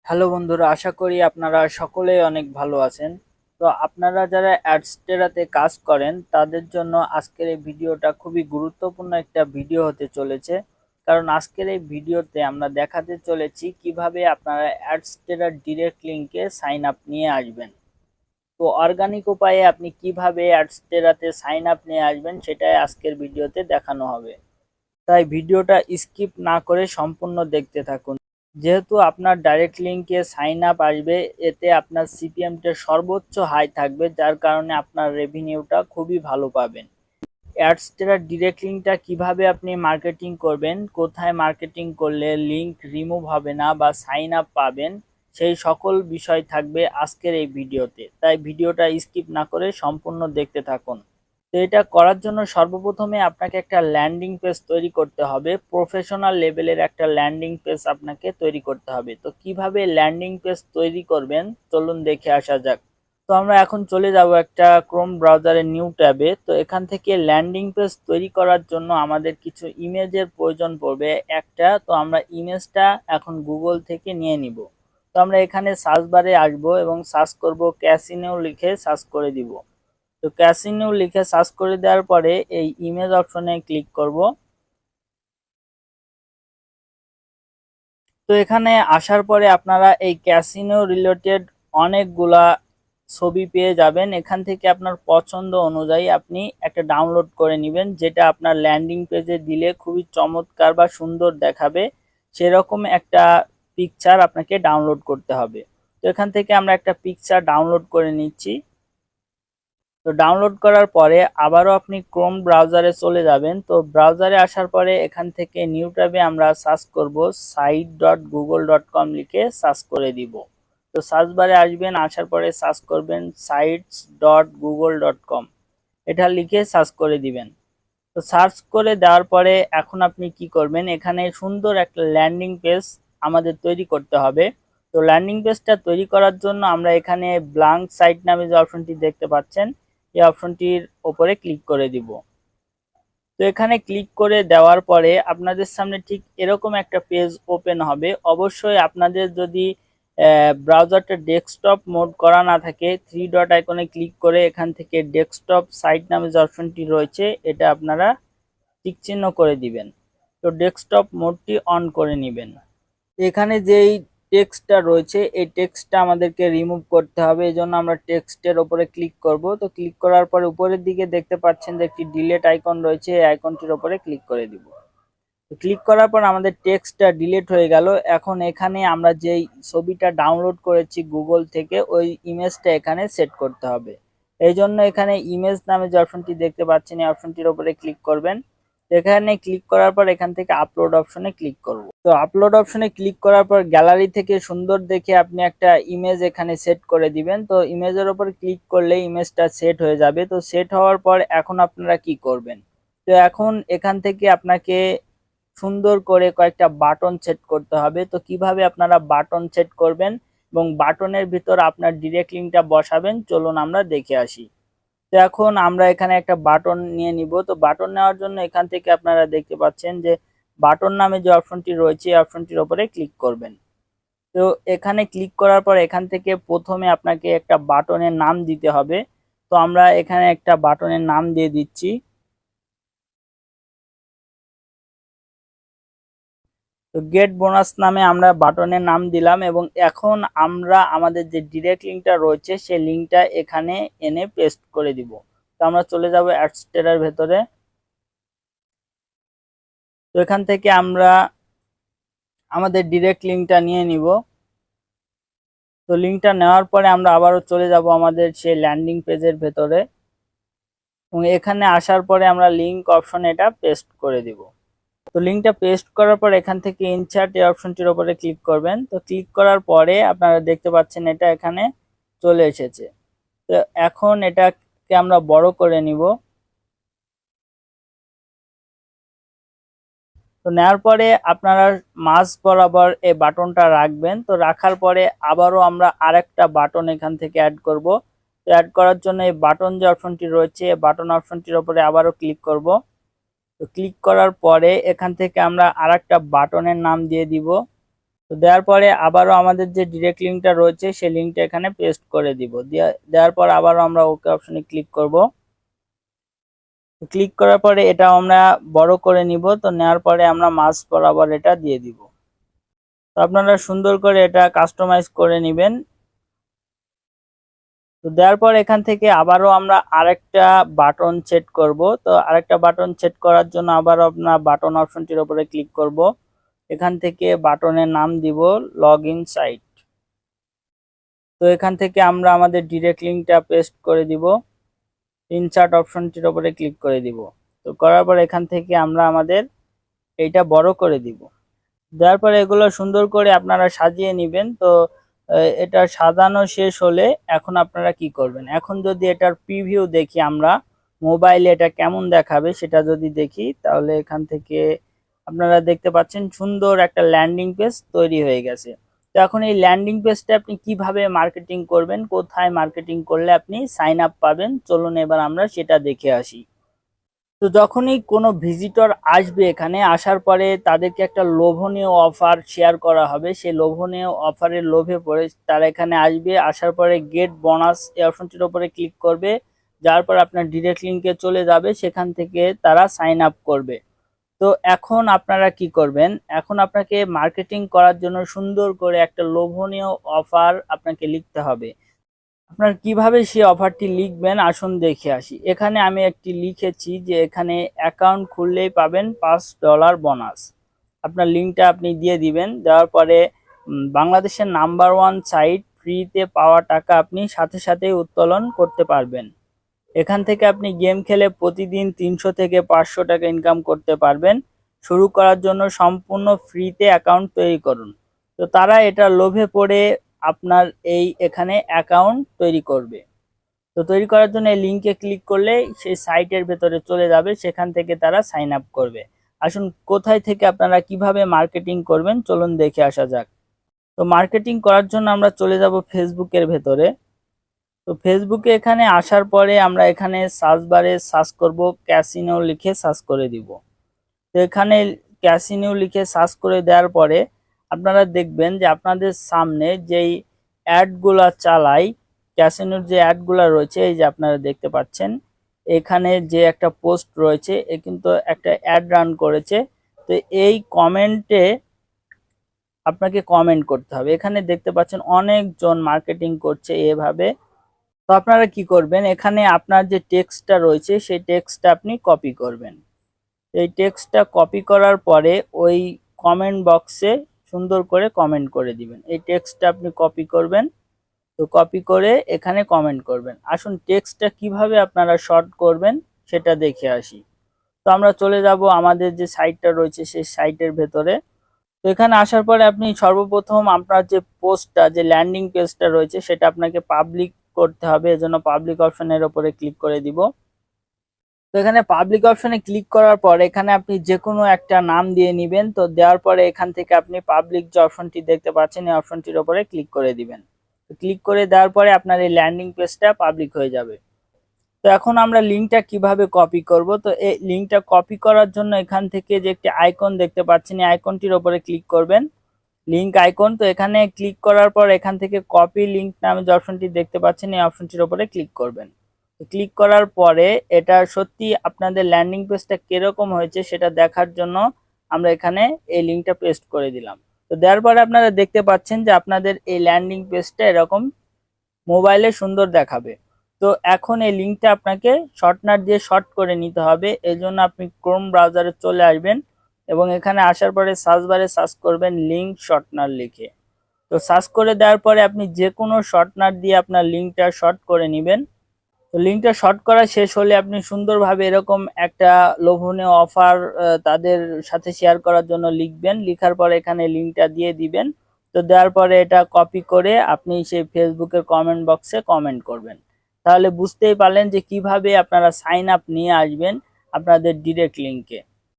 Hello বন্ধুরা, আশা করি আপনারা সকলেই অনেক ভালো আছেন। তো আপনারা যারা অ্যাডস্টেরাতে কাজ করেন তাদের জন্য আজকের এই ভিডিওটা খুবই গুরুত্বপূর্ণ একটা ভিডিও হতে চলেছে। কারণ আজকের এই ভিডিওতে আমরা দেখাতে চলেছি কিভাবে আপনারা অ্যাডস্টেরার ডিরেক্ট লিঙ্কে সাইন আপ নিয়ে আসবেন। তো অর্গানিক উপায়ে আপনি কিভাবে অ্যাডস্টেরাতে সাইন আপ নিয়ে আসবেন সেটাই আজকের ভিডিওতে দেখানো হবে। তাই ভিডিওটা স্কিপ না করে সম্পূর্ণ দেখতে থাকুন। যেহেতু আপনার ডাইরেক্ট লিঙ্কে সাইন আপ আসবে, এতে আপনার সিপিএমটা সর্বোচ্চ হাই থাকবে, যার কারণে আপনার রেভিনিউটা খুবই ভালো পাবেন। অ্যাডস্টেরার ডিরেক্ট লিঙ্কটা কিভাবে আপনি মার্কেটিং করবেন, কোথায় মার্কেটিং করলে লিঙ্ক রিমুভ হবে না বা সাইন আপ পাবেন, সেই সকল বিষয় থাকবে আজকের এই ভিডিওতে। তাই ভিডিওটা স্কিপ না করে সম্পূর্ণ দেখতে থাকুন। তো এটা করার জন্য সর্বপ্রথমে আপনাকে একটা ল্যান্ডিং পেজ তৈরি করতে হবে। প্রফেশনাল লেভেলের একটা ল্যান্ডিং পেজ আপনাকে তৈরি করতে হবে। তো কিভাবে ল্যান্ডিং পেজ তৈরি করবেন চলুন দেখে আসা যাক। তো আমরা এখন চলে যাব একটা ক্রোম ব্রাউজারের নিউ ট্যাবে। তো এখান থেকে ল্যান্ডিং পেজ তৈরি করার জন্য আমাদের কিছু ইমেজের প্রয়োজন পড়বে একটা। তো আমরা ইমেজটা এখন গুগল থেকে নিয়ে নিব। তো আমরা এখানে সার্চ বারে আসবো এবং সার্চ করব ক্যাসিনো লিখে সার্চ করে দিব। তো ক্যাসিনো লিখে সার্চ করে দেওয়ার পরে এই ইমেজ অপশনে ক্লিক করব। তো এখানে আসার পরে আপনারা এই ক্যাসিনো রিলেটেড অনেকগুলা ছবি পেয়ে যাবেন। এখান থেকে আপনার পছন্দ অনুযায়ী আপনি একটা ডাউনলোড করে নেবেন, যেটা আপনার ল্যান্ডিং পেজে দিলে খুবই চমৎকার বা সুন্দর দেখাবে। সেরকম একটা পিকচার আপনাকে ডাউনলোড করতে হবে। তো এখান থেকে আমরা একটা পিকচার ডাউনলোড করে নিচ্ছি। তো ডাউনলোড করার পরে আবারও আপনি ক্রোম ব্রাউজারে চলে যাবেন। তো ব্রাউজারে আসার পরে এখান থেকে নিউ ট্যাবে আমরা সার্চ করব site.google.com লিখে সার্চ করে দিব। তো সার্চ বারে আসবেন, আসার পরে সার্চ করবেন sites.google.com, এটা লিখে সার্চ করে দিবেন। তো সার্চ করে দেওয়ার পরে এখন আপনি কি করবেন, এখানে সুন্দর একটা ল্যান্ডিং পেজ আমাদের তৈরি করতে হবে। তো ল্যান্ডিং পেজটা তৈরি করার জন্য আমরা এখানে ব্ল্যাঙ্ক সাইট নামে যে অপশনটি দেখতে পাচ্ছেন, এই অপশনটির ওপরে ক্লিক করে দিব। তো এখানে ক্লিক করে দেওয়ার পরে আপনাদের সামনে ঠিক এরকম একটা পেজ ওপেন হবে। অবশ্যই আপনাদের যদি ব্রাউজারটা ডেস্কটপ মোড করা না থাকে, থ্রি ডট আইকনে ক্লিক করে এখান থেকে ডেস্কটপ সাইট নামে যে অপশনটি রয়েছে এটা আপনারা টিক চিহ্ন করে দিবেন। তো ডেস্কটপ মোডটি অন করে নেবেন। এখানে যেই টেক্সটটা রয়েছে এই টেক্সটটা আমাদেরকে রিমুভ করতে হবে, এই জন্য আমরা টেক্সটের ওপরে ক্লিক করব। তো ক্লিক করার পরে উপরের দিকে দেখতে পাচ্ছেন যে একটি ডিলেট আইকন রয়েছে, এই আইকনটির ওপরে ক্লিক করে দিব। তো ক্লিক করার পর আমাদের টেক্সটটা ডিলিট হয়ে গেল। এখন এখানে আমরা যেই ছবিটা ডাউনলোড করেছি গুগল থেকে ওই ইমেজটা এখানে সেট করতে হবে। এই জন্য এখানে ইমেজ নামে যে অপশনটি দেখতে পাচ্ছেন এই অপশনটির উপরে ক্লিক করবেন। এখানে ক্লিক করার পর এখান থেকে আপলোড অপশনে ক্লিক করব। তো আপলোড অপশনে ক্লিক করার পর গ্যালারি থেকে সুন্দর দেখে আপনি একটা ইমেজ এখানে সেট করে দিবেন। তো ইমেজের উপর ক্লিক করলে ইমেজটা সেট হয়ে যাবে। তো সেট হওয়ার পর এখন আপনারা কি করবেন, তো এখন এখান থেকে আপনাকে সুন্দর করে কয়েকটা বাটন সেট করতে হবে। তো কিভাবে আপনারা বাটন সেট করবেন এবং বাটনের ভিতর আপনার ডিরেক্ট লিঙ্কটা বসাবেন চলুন আমরা দেখে আসি। তো এখন আমরা এখানে একটা বাটন নিয়ে নিব। তো বাটন নেওয়ার জন্য এখান থেকে আপনারা দেখতে পাচ্ছেন যে বাটন নামে যে অপশনটি রয়েছে এই অপশনটির উপরে ক্লিক করবেন। তো এখানে ক্লিক করার পর এখান থেকে প্রথমে আপনাকে একটা বাটনের নাম দিতে হবে। তো আমরা এখানে একটা বাটনের নাম দিয়ে দিচ্ছি। তো গেট বোনাস নামে আমরা বাটনের নাম দিলাম এবং এখন আমরা আমাদের যে ডিরেক্ট লিঙ্কটা রয়েছে সেই লিঙ্কটা এখানে এনে পেস্ট করে দিব। তো আমরা চলে যাব অ্যাডস্টেরার ভেতরে। তো এখান থেকে আমরা আমাদের ডিরেক্ট লিঙ্কটা নিয়ে নিব। তো লিঙ্কটা নেওয়ার পরে আমরা আবারও চলে যাব আমাদের সেই ল্যান্ডিং পেজের ভেতরে এবং এখানে আসার পরে আমরা লিঙ্ক অপশনে এটা পেস্ট করে দিব। তো লিঙ্কটা পেস্ট করার পর এখান থেকে ইনসার্ট এই অপশনটির উপরে ক্লিক করবেন। তো ক্লিক করার পরে আপনারা দেখতে পাচ্ছেন এটা এখানে চলে এসেছে। তো এখন এটাকে আমরা বড় করে নিব। তো নেওয়ার পরে আপনারা মাঝ বরাবর এই বাটনটা রাখবেন। তো রাখার পরে আবারও আমরা আরেকটা বাটন এখান থেকে অ্যাড করব। তো অ্যাড করার জন্য এই বাটন যে অপশনটি রয়েছে এই বাটন অপশনটির উপরে আবারও ক্লিক করব। তো ক্লিক করার পরে এখান থেকে আমরা আরেকটা বাটনের নাম দিয়ে দিব। তো দেওয়ার পরে আবারও আমাদের যে ডিরেক্ট লিঙ্কটা রয়েছে সেই লিঙ্কটা এখানে পেস্ট করে দিব। দেওয়ার পর আবারও আমরা ওকে অপশনে ক্লিক করব। ক্লিক করার পরে এটা আমরা বড় করে নিব। তো নেওয়ার পরে আমরা মাঝ বরাবর এটা দিয়ে দিব। তো আপনারা সুন্দর করে এটা কাস্টমাইজ করে নেবেন। তো দেওয়ার পর এখান থেকে আবারও আমরা আরেকটা বাটন সেট করব। তো আরেকটা বাটন সেট করার জন্য আবারও আপনার বাটন অপশনটির উপরে ক্লিক করব। এখান থেকে বাটনের নাম দিব লগ ইন সাইট। তো এখান থেকে আমরা আমাদের ডিরেক্ট লিঙ্কটা পেস্ট করে দিব। ইনসার্ট অপশনটির উপরে ক্লিক করে দিব। তো করার পর এখান থেকে আমরা আমাদের এইটা বড় করে দিব। দেওয়ার পরে এগুলো সুন্দর করে আপনারা সাজিয়ে নেবেন। তো এটা সাজানো শেষ হলে এখন আপনারা কি করবেন, এখন যদি এটার প্রিভিউ দেখি আমরা মোবাইলে এটা কেমন দেখাবে সেটা যদি দেখি, তাহলে এখান থেকে আপনারা দেখতে পাচ্ছেন সুন্দর একটা ল্যান্ডিং পেজ তৈরি হয়ে গেছে। তো এখন এই ল্যান্ডিং পেজটা আপনি কিভাবে মার্কেটিং করবেন, কোথায় মার্কেটিং করলে আপনি সাইন আপ পাবেন, চলুন এবার আমরা সেটা দেখে আসি। তো যখনই কোনো ভিজিটর আসবে, এখানে আসার পরে তাদেরকে একটা লোভনীয় অফার শেয়ার করা হবে। সেই লোভনীয় অফারের লোভে পড়ে তারা এখানে আসবে। আসার পরে গেট বোনাস এই অপশনটির উপরে ক্লিক করবে, যার পর আপনার ডিরেক্ট লিঙ্কে চলে যাবে, সেখান থেকে তারা সাইন আপ করবে। তো এখন আপনারা কি করবেন, এখন আপনাকে মার্কেটিং করার জন্য সুন্দর করে একটা লোভনীয় অফার আপনাকে লিখতে হবে। আপনার কিভাবে সেই অফারটি লিখবেন আসুন দেখে আসি। এখানে আমি একটি লিখেছি যে এখানে অ্যাকাউন্ট খুললেই পাবেন $5 বোনাস। আপনার লিঙ্কটা আপনি দিয়ে দিবেন। দেওয়ার পরে বাংলাদেশের নাম্বার 1 সাইট ফ্রিতে পাওয়া টাকা আপনি সাথে সাথেই উত্তোলন করতে পারবেন। এখান থেকে আপনি গেম খেলে প্রতিদিন 300 থেকে 500 টাকা ইনকাম করতে পারবেন। শুরু করার জন্য সম্পূর্ণ ফ্রিতে অ্যাকাউন্ট তৈরি করুন। তো তারা এটা লোভে পড়ে আপনার এখানে অ্যাকাউন্ট তৈরি করবে। তো তৈরি করার জন্য এই লিঙ্কে ক্লিক করলে সেই সাইটের ভেতরে চলে যাবে, সেখান থেকে তারা সাইন আপ করবে। আসুন কোথায় থেকে আপনারা কিভাবে মার্কেটিং করবেন চলুন দেখে আসা যাক। তো মার্কেটিং করার জন্য আমরা চলে যাব ফেসবুকের ভেতরে। তো ফেসবুকে এখানে আসার পরে আমরা এখানে সার্চ বারে সার্চ করব ক্যাসিনো লিখে সার্চ করে দিব। তো এখানে ক্যাসিনো লিখে সার্চ করে দেওয়ার পরে আপনারা দেখবেন যে আপনাদের সামনে যেই অ্যাডগুলা চালাই, ক্যাসিনোর যে অ্যাডগুলা রয়েছে, এই যে আপনারা দেখতে পাচ্ছেন এখানে যে একটা পোস্ট রয়েছে, এ কিন্তু একটা অ্যাড রান করেছে। তো এই কমেন্টে আপনাকে কমেন্ট করতে হবে। এখানে দেখতে পাচ্ছেন অনেকজন মার্কেটিং করছে এভাবে। তো আপনারা কি করবেন, এখানে আপনার যে টেক্সটটা রয়েছে সেই টেক্সটটা আপনি কপি করবেন। এই টেক্সটটা কপি করার পরে ওই কমেন্ট বক্সে সুন্দর করে কমেন্ট করে দিবেন। এই টেক্সটটা আপনি কপি করবেন। তো কপি করে এখানে কমেন্ট করবেন। আসুন টেক্সটটা কিভাবে আপনারা শর্ট করবেন সেটা দেখে আসি। তো আমরা চলে যাব আমাদের যে সাইটটা রয়েছে সেই সাইটের ভেতরে। তো এখানে আসার পরে আপনি সর্বপ্রথম আপনার যে পোস্টটা, যে ল্যান্ডিং পেজটা রয়েছে সেটা আপনাকে পাবলিক করতে হবে। এজন্য পাবলিক অপশনের উপরে ক্লিক করে দিব। তো এখানে পাবলিক অপশনে ক্লিক করার পর এখানে আপনি যে কোনো একটা নাম দিয়ে নেবেন। তো দেওয়ার পরে এখান থেকে আপনি পাবলিক যে অপশনটি দেখতে পাচ্ছেন এই অপশনটির উপরে ক্লিক করে দিবেন। তো ক্লিক করে দেওয়ার পরে আপনার এই ল্যান্ডিং পেজটা পাবলিক হয়ে যাবে। তো এখন আমরা লিঙ্কটা কিভাবে কপি করব, তো এই লিঙ্কটা কপি করার জন্য এখান থেকে যে একটি আইকন দেখতে পাচ্ছেন এই আইকনটির উপরে ক্লিক করবেন, লিঙ্ক আইকন। তো এখানে ক্লিক করার পর এখান থেকে কপি লিঙ্ক নামে যে অপশনটি দেখতে পাচ্ছেন এই অপশনটির উপরে ক্লিক করবেন। ক্লিক করার পরে এটা সত্যি আপনাদের ল্যান্ডিং পেজটা কিরকম হয়েছে সেটা দেখার জন্য আমরা এখানে এই লিঙ্কটা পেস্ট করে দিলাম। তো দেওয়ার পরে আপনারা দেখতে পাচ্ছেন যে আপনাদের এই ল্যান্ডিং পেজটা এরকম মোবাইলে সুন্দর দেখাবে। তো এখন এই লিঙ্কটা আপনাকে শর্টনার দিয়ে শর্ট করে নিতে হবে। এই জন্য আপনি ক্রোম ব্রাউজারে চলে আসবেন এবং এখানে আসার পরে সার্চ বারে সার্চ করবেন লিঙ্ক শর্টনার লিখে। তো সার্চ করে দেওয়ার পরে আপনি যে কোনো শর্টনার দিয়ে আপনার লিঙ্কটা শর্ট করে নেবেন। তো লিঙ্কটা শর্ট করা শেষ হলে আপনি সুন্দরভাবে এরকম একটা লোভনীয় অফার তাদের সাথে শেয়ার করার জন্য লিখবেন। লিখার পরে এখানে লিঙ্কটা দিয়ে দিবেন। তো দেওয়ার পরে এটা কপি করে আপনি সেই ফেসবুকের কমেন্ট বক্সে কমেন্ট করবেন। তাহলে বুঝতেই পারলেন যে কিভাবে আপনারা সাইন আপ নিয়ে আসবেন আপনাদের ডিরেক্ট লিঙ্কে।